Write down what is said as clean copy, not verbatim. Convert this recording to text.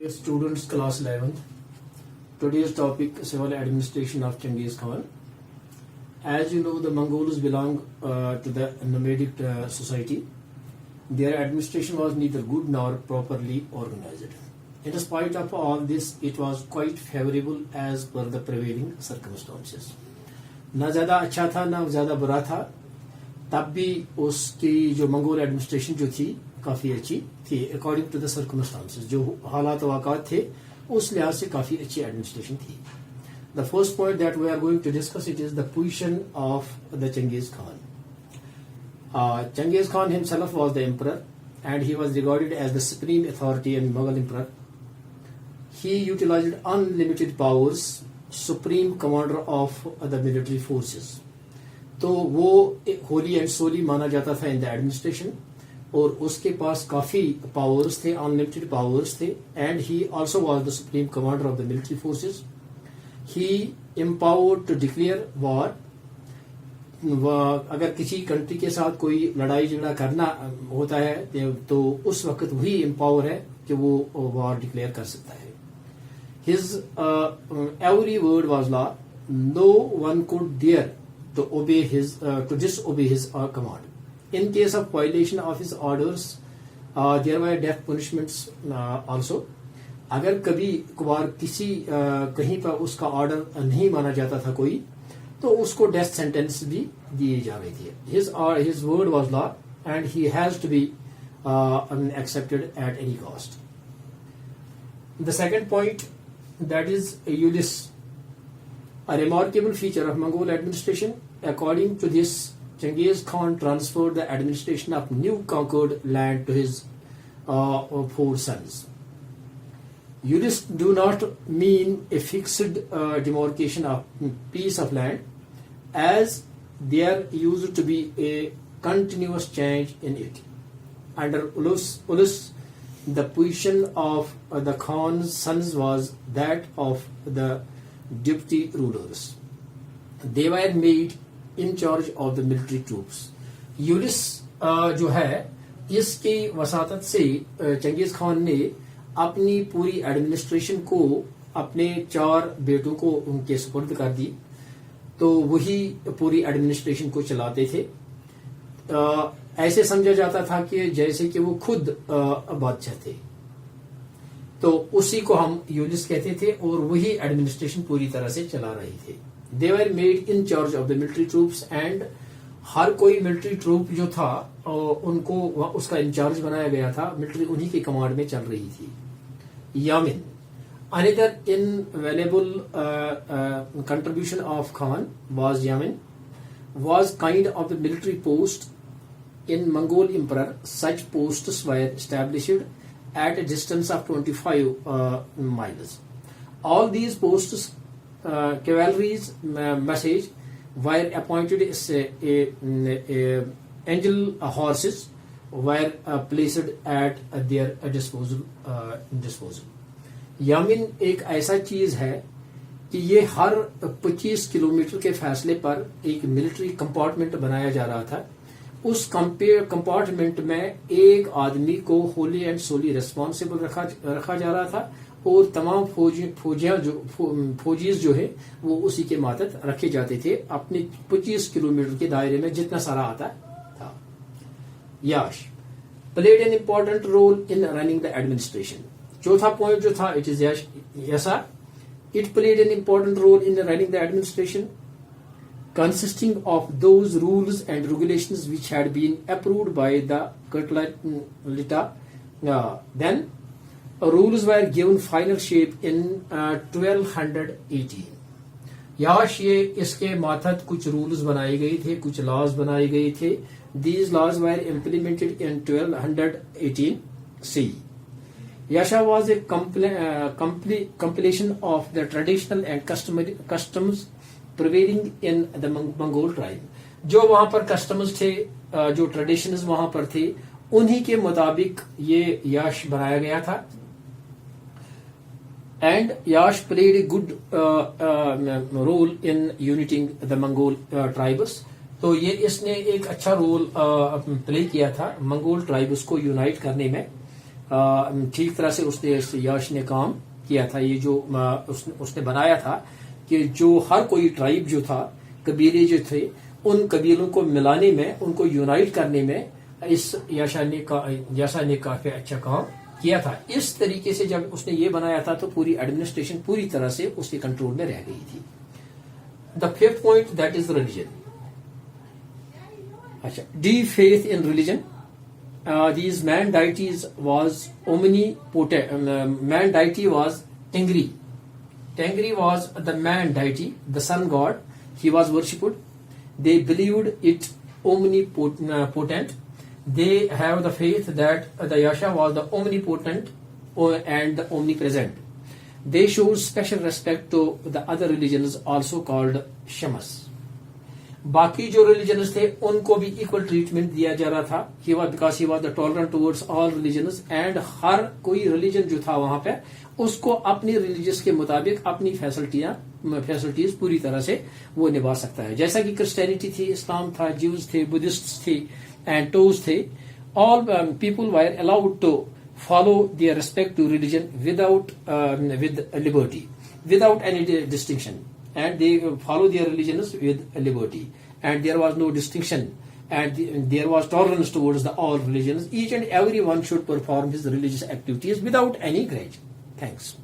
Dear students, class 11th. Today's topic: civil administration of Genghis Khan. As you know, the Mongols belong to the nomadic society. Their administration was neither good nor properly organized. In spite of all this, it was quite favorable as per the prevailing circumstances. ना ज़्यादा अच्छा था ना ज़्यादा बुरा था, तब भी उसकी जो मंगोल एडमिनिस्ट्रेशन जो थी काफ़ी अच्छी थी अकॉर्डिंग टू द सर्कमस्टांसेस. जो हालात वाक़ात थे उस लिहाज से काफ़ी अच्छी एडमिनिस्ट्रेशन थी. The first point that we are going to discuss it is the position of the Genghis Khan. Genghis Khan himself was the emperor and he was regarded as the supreme authority and Mughal emperor. He utilized unlimited powers, supreme commander of the military forces. तो वो Holi and सोली माना जाता था in the administration और उसके पास काफी powers थे, unlimited powers थे. And he also was the supreme commander of the military forces. He empowered to declare war. अगर किसी कंट्री के साथ कोई लड़ाई झगड़ा करना होता है तो उस वक्त वही एम्पावर है कि वो वॉर डिक्लेयर कर सकता है. His every word was law. No one could dare to obey his to disobey his command. In case of violation of his orders, there were death punishments also. अगर कभी कभार किसी कहीं पर उसका ऑर्डर नहीं माना जाता था कोई, तो उसको डेथ सेंटेंस भी दिए जा रही थी. His word was law and he has to be accepted at any cost. The second point, that is Ulysses. A remarkable feature of Mongol administration. According to this, Genghis Khan transferred the administration of new conquered land to his 4 sons. Ulysses do not mean a fixed demarcation of piece of land, as there used to be a continuous change in it. Under Ulysses, the position of the Khan's sons was that of the deputy rulers. They were made in charge of the military troops. यूलिस जो है इसकी वसातत से Genghis Khan ने अपनी पूरी administration को अपने 4 बेटों को उनके सुपुर्द कर दी. तो वही पूरी एडमिनिस्ट्रेशन को चलाते थे. ऐसे समझा जाता था कि जैसे कि वो खुद बादशाह थे. तो उसी को हम यूलिस कहते थे और वही एडमिनिस्ट्रेशन पूरी तरह से चला रहे थे. They were made in charge of the military troops. And हर कोई मिलिट्री ट्रूप जो था उनको उसका इंचार्ज बनाया गया था. मिलिट्री उन्हीं की कमांड में चल रही थी. Yamin, another invaluable contribution of Khan was Yamin was kind of the military post in Mongol emperor. Such posts were established at a distance of 25 miles. All these posts, cavalry's message, were appointed as angel horses were placed at their disposal. Yamin एक ऐसा चीज है कि ये हर 25 kilometre के फासले पर एक मिलिट्री कंपार्टमेंट बनाया जा रहा था. उस कंपार्टमेंट में एक आदमी को होली एंड सोली रिस्पॉन्सिबल रखा जा रहा था और तमाम फौजीज जो है वो उसी के मातहत रखे जाते थे अपने 25 किलोमीटर के दायरे में जितना सारा आता था. Yasa played an important role in running the administration. चौथा पॉइंट जो था it is Yasa. It played an important role in running the administration, consisting of those rules and regulations which had been approved by the Khatlita. Then rules were given final shape in 1218. Yash ये इसके मातहत कुछ rules बनाए गए थे, कुछ laws बनाए गए थे. These laws were implemented in 1218 CE. Yasha was a compilation of the traditional and customs prevailing in the Mongol tribe. जो वहां पर कस्टम्स थे, जो ट्रेडिशंस वहां पर थे, उन्हीं के मुताबिक ये याश बनाया गया था. And Yasa played a good role in uniting the Mongol tribes. तो ये इसने एक अच्छा रोल प्ले किया था मंगोल ट्राइब्स को यूनाइट करने में. ठीक तरह से उसने याश ने काम किया था। ये जो उसने बनाया था कि जो हर कोई ट्राइब जो था, कबीले जो थे, उन कबीलों को मिलाने में, उनको यूनाइट करने में इस याशा ने काफी अच्छा काम किया था। इस तरीके से जब उसने ये बनाया था तो पूरी एडमिनिस्ट्रेशन पूरी तरह से उसके कंट्रोल में रह गई थी। The fifth point, that is religion. अच्छा, deep faith in religion. These man deities was omnipotent. Man deity was Tengri. Tengri was the man deity, the sun god. He was worshipped. They believed it omnipotent. They have the faith that the Yasha was the omnipotent and the omnipresent. They showed special respect to the other religions, also called Shamas. बाकी जो religions थे उनको भी equal treatment दिया जा रहा था। Because he was the tolerant towards all religions, and हर कोई रिलीजन जो था वहां पे उसको अपनी रिलीजियस के मुताबिक अपनी फैसिलिटीज पूरी तरह से वो निभा सकता है। जैसा कि क्रिश्चियनिटी थी, इस्लाम था, ज्यूज थे, बुद्धिस्ट थे एंड टोज थे। All people were allowed to follow their respective religion with liberty, without any distinction, and they follow their religions with liberty, and there was no distinction, and there was tolerance towards all religions. Each and every one should perform his religious activities without any grudge. Thanks.